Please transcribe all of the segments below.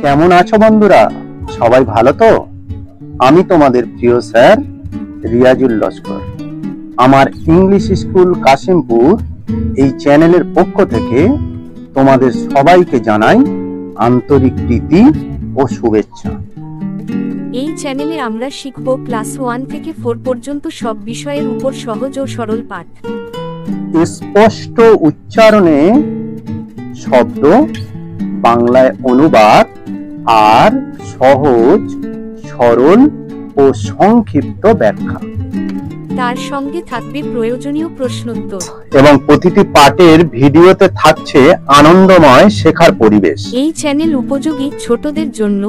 কেমন আছো বন্ধুরা? সবাই ভালো তো? আমি তোমাদের প্রিয় স্যার রিয়াজুল লস্কর। আমার ইংলিশ স্কুল কাশিমপুর এই চ্যানেলের পক্ষ থেকে তোমাদের সবাইকে জানাই আন্তরিক প্রীতি ও শুভেচ্ছা। এই চ্যানেলে আমরা শিখব ক্লাস 1 থেকে 4 পর্যন্ত সব বিষয়ের উপর সহজ ও সরল পাঠ। স্পষ্ট উচ্চারণে শব্দ, বাংলায় অনুবাদ আর সহজ, সরল ও সংক্ষিপ্ত ব্যাখ্যা। তার সঙ্গে থাকবে প্রয়োজনীয় প্রশ্নোত্তর এবং প্রতিটি পাঠের ভিডিওতে থাকছে আনন্দময় শেখার পরিবেশ। এই চ্যানেল উপযোগী ছোটদের জন্য,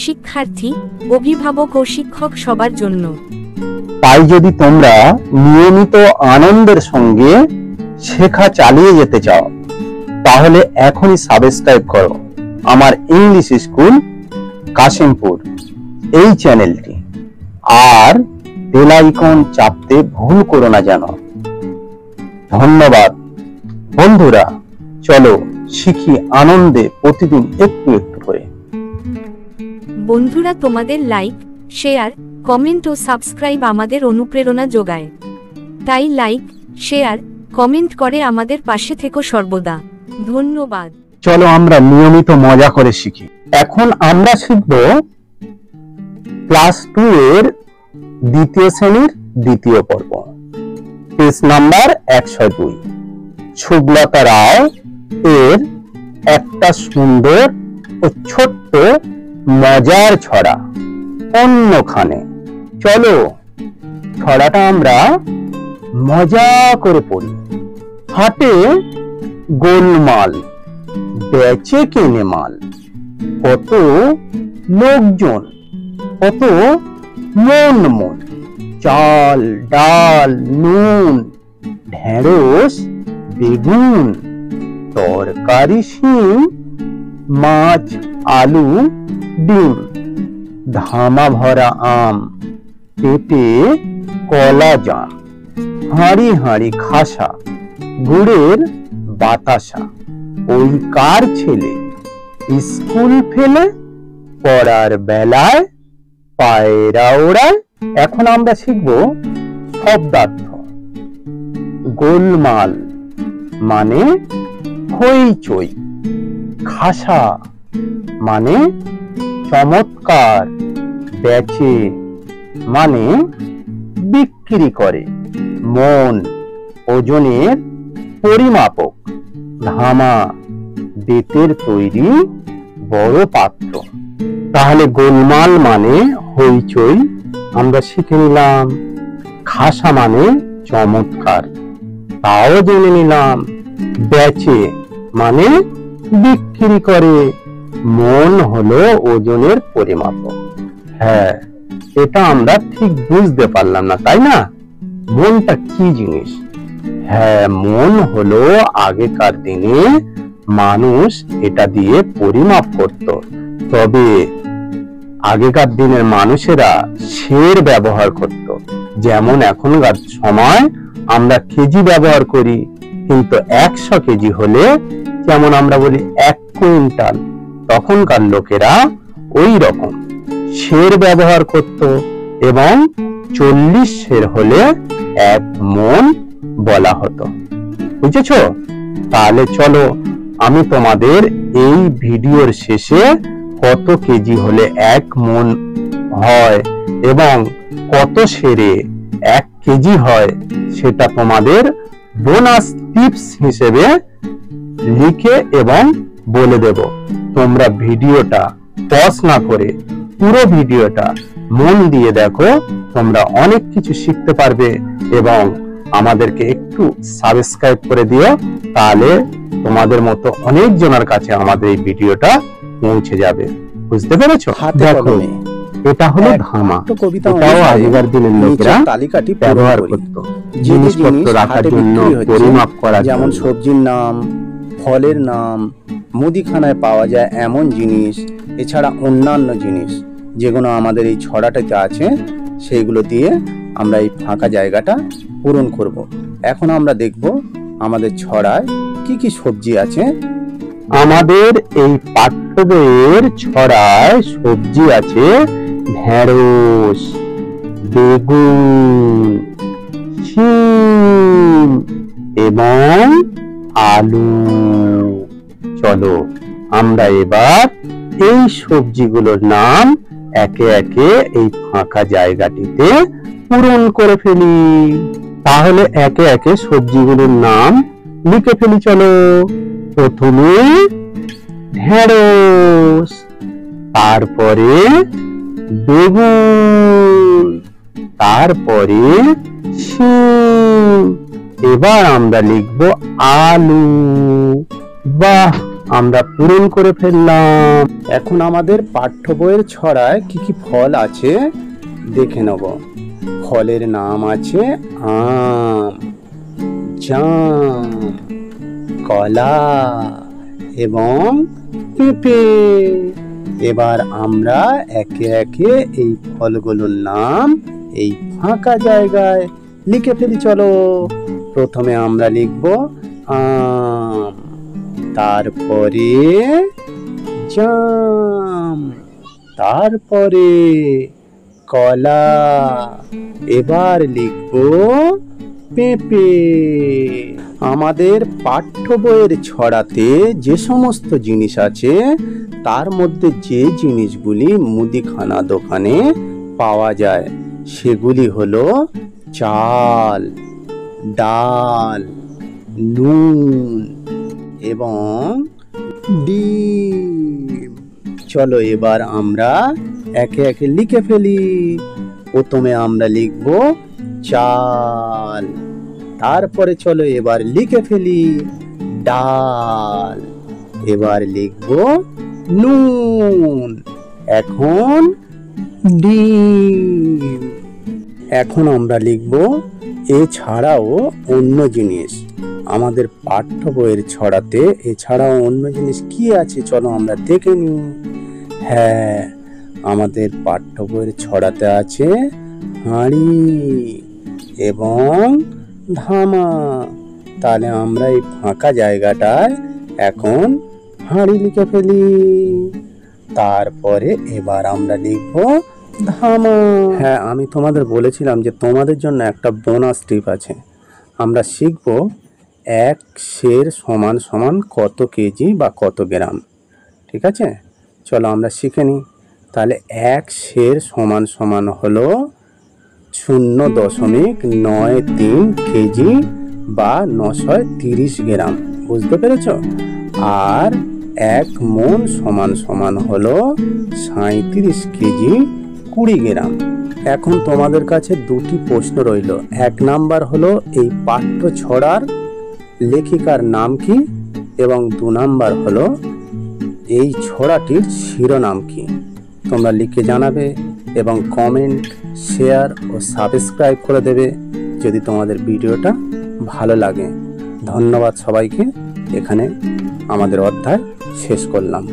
শিক্ষার্থী, অভিভাবক ও শিক্ষক সবার জন্য। তাই যদি তোমরা নিয়মিত আনন্দের সঙ্গে শেখা চালিয়ে যেতে চাও তাহলে এখনই সাবস্ক্রাইব করো আমার ইংলিশ স্কুল কাশিমপুর এই চ্যানেলটি, আর বেল আইকন চাপতে ভুল করো না যেন। ধন্যবাদ বন্ধুরা, চলো শিখি আনন্দে প্রতিদিন একটু একটু করে। বন্ধুরা, তোমাদের লাইক, শেয়ার, কমেন্ট ও সাবস্ক্রাইব আমাদের অনুপ্রেরণা যোগায়। তাই লাইক, শেয়ার, কমেন্ট করে আমাদের পাশে থেকো সর্বদা। ধন্যবাদ। চলো আমরা নিয়মিত মজা করে শিখি। এখন আমরা শিখব ক্লাস 2 এর দ্বিতীয় শ্রেণীর দ্বিতীয় পর্ব, পেজ নাম্বার 102। সুব্রতা রায় এর একটা সুন্দর ও ছোট্ট মজার ছড়া অন্যখানে। চলো ছড়াটা আমরা মজা করে পড়ি। হাটে গোলমাল, বেচে কিনে মাল, কত লোকজন, কত মন মন, চাল ডাল নুন, ঢেঁড়স বেগুন, তরকারি শিম, মাছ আলু ডিম, ধামা ভরা আম, পেঁপে কলা জাম, হাঁড়ি হাঁড়ি খাসা, গুড়ের বাতাসা, ওই কার ছেলে স্কুল ফেলে পড়ার বেলায় পায়রা ওড়ায়। এখন আমরা শিখব শব্দার্থ। গোলমাল মানে হইচই, খাসা মানে চমৎকার, বেচে মানে বিক্রি করে, মন ওজনের পরিমাপক, ধামা বেতের তৈরি বড় পাত্র। তাহলে গোলমাল মানে হইচই আমরা শিখে নিলাম, খাসা মানে চমৎকার তাও জেনে নিলাম, বেচে মানে বিক্রি করে, মন হলো ওজনের পরিমাপক। হ্যাঁ, এটা আমরা ঠিক বুঝতে পারলাম না, তাই না? মনটা কি জিনিস? হ্যাঁ, মন হলো আগেকার দিনে মানুষ এটা দিয়ে পরিমাপ করত। তবে আগেকার দিনের মানুষেরা সের ব্যবহার করত, যেমন এখনকার সময় আমরা কেজি ব্যবহার করি, কিন্তু 100 কেজি হলে যেমন আমরা বলি 1 কুইন্টাল, তখনকার লোকেরা ওই রকম সের ব্যবহার করত, এবং 40 সের হলে 1 মন বলা হতো। বুঝেছো? তাহলে চলো আমি তোমাদের এই ভিডিওর শেষে কত কেজি হলে 1 মন হয় এবং কত সেরে 1 কেজি হয় সেটা তোমাদের বোনাস টিপস হিসেবে লিখে এবং বলে দেব। তোমরা ভিডিওটা পজ না করে পুরো ভিডিওটা মন দিয়ে দেখো, তোমরা অনেক কিছু শিখতে পারবে। এবং আমাদেরকে একটু সাবস্ক্রাইব করে দিও, তাহলে তোমাদের মতো অনেক জনের কাছে আমাদের এই ভিডিওটা পৌঁছে যাবে। বুঝতে পেরেছো? দেখো, এটা হলো ধামা। এটাও আগেকার দিনের লোকেরা তালিকাটি ব্যবহার করত জিনিসপত্র রাখার জন্য, পরিমাপ করার জন্য। যেমন সবজির নাম, ফলের নাম, মুদিখানায় পাওয়া যায় এমন জিনিস, এছাড়া অন্যান্য জিনিস যেগুলো আমাদের এই ছড়াটাতে আছে, সেইগুলো দিয়ে আমরা এই ফাঁকা জায়গাটা পূরণ করব। এখন আমরা দেখব আমাদের ছড়ায় কি কি সবজি আছে। আমাদের এই পাঠ্য বইয়ের ছড়ায় সবজি আছে ঢেঁড়স, বেগুন, শিম এবং আলু। চলো আমরা এবার এই সবজিগুলোর নাম একে একে এই ফাঁকা জায়গাটিতে পূরণ করে ফেলি। তাহলে একে একে সবজিগুলোর নাম লিখে ফেলি। চলো, প্রথমে ঢেঁড়স, তারপরে বেগুন, তারপরে শিম, এবার আমরা লিখব আলু। বাহ, আমরা পূরণ করে ফেললাম। এখন আমাদের পাঠ্য বইয়ের ছড়ায় কি কি ফল আছে দেখে নেব। ফলের নাম আছে আম, জাম, কলা এবং পেঁপে। এবার আমরা একে একে এই ফলগুলোর নাম এই ফাঁকা জায়গায় লিখে ফেলি। চলো, প্রথমে আমরা লিখব আম, তারপরে জাম, তারপরে কলা, এবার লিখব পেঁপে। আমাদের পাঠ্য বইয়ের ছড়াতে যে সমস্ত জিনিস আছে তার মধ্যে যে জিনিসগুলি মুদিখানা দোকানে পাওয়া যায় সেগুলি হলো চাল, ডাল, নুন এবং ডিম। চলো এবার আমরা একে একে লিখে ফেলি। প্রথমে আমরা লিখব চাল, তারপরে চলো এবার লিখে ফেলি ডাল, এবার লিখব নুন, এখন ডিম। এখন আমরা লিখব এছাড়াও অন্য জিনিস। আমাদের পাঠ্য বইয়ের ছড়াতে এছাড়াও অন্য জিনিস কি আছে চলো আমরা দেখে নিই। হ্যাঁ, আমাদের পাঠ্য বইয়ের ছড়াতে আছে হাঁড়ি এবং ধামা। তাহলে আমরা এই ফাঁকা জায়গাটায় এখন হাঁড়ি লিখে ফেলি। তারপরে এবার আমরা লিখব ধামা। হ্যাঁ, আমি তোমাদের বলেছিলাম যে তোমাদের জন্য একটা বোনাস টিপ আছে। আমরা শিখব এক সের সমান সমান কত কেজি বা কত গ্রাম। ঠিক আছে, চলো আমরা শিখে নিই। তাহলে এক সের সমান সমান হলো 0.93 কেজি বা 930 গ্রাম। বুঝতে পেরেছ? আর এক মণ সমান সমান হলো 37 কেজি 20 গ্রাম। এখন তোমাদের কাছে দুটি প্রশ্ন রইল। এক নাম্বার হলো এই পাঠ্য ছড়ার লেখিকার নাম কি, এবং 2 নাম্বার হলো এই ছড়াটির শিরোনাম কি। তোমরা লিখে জানাবে এবং কমেন্ট, শেয়ার ও সাবস্ক্রাইব করে দেবে যদি তোমাদের ভিডিওটা ভালো লাগে। ধন্যবাদ সবাইকে। এখানে আমাদের অধ্যায় শেষ করলাম।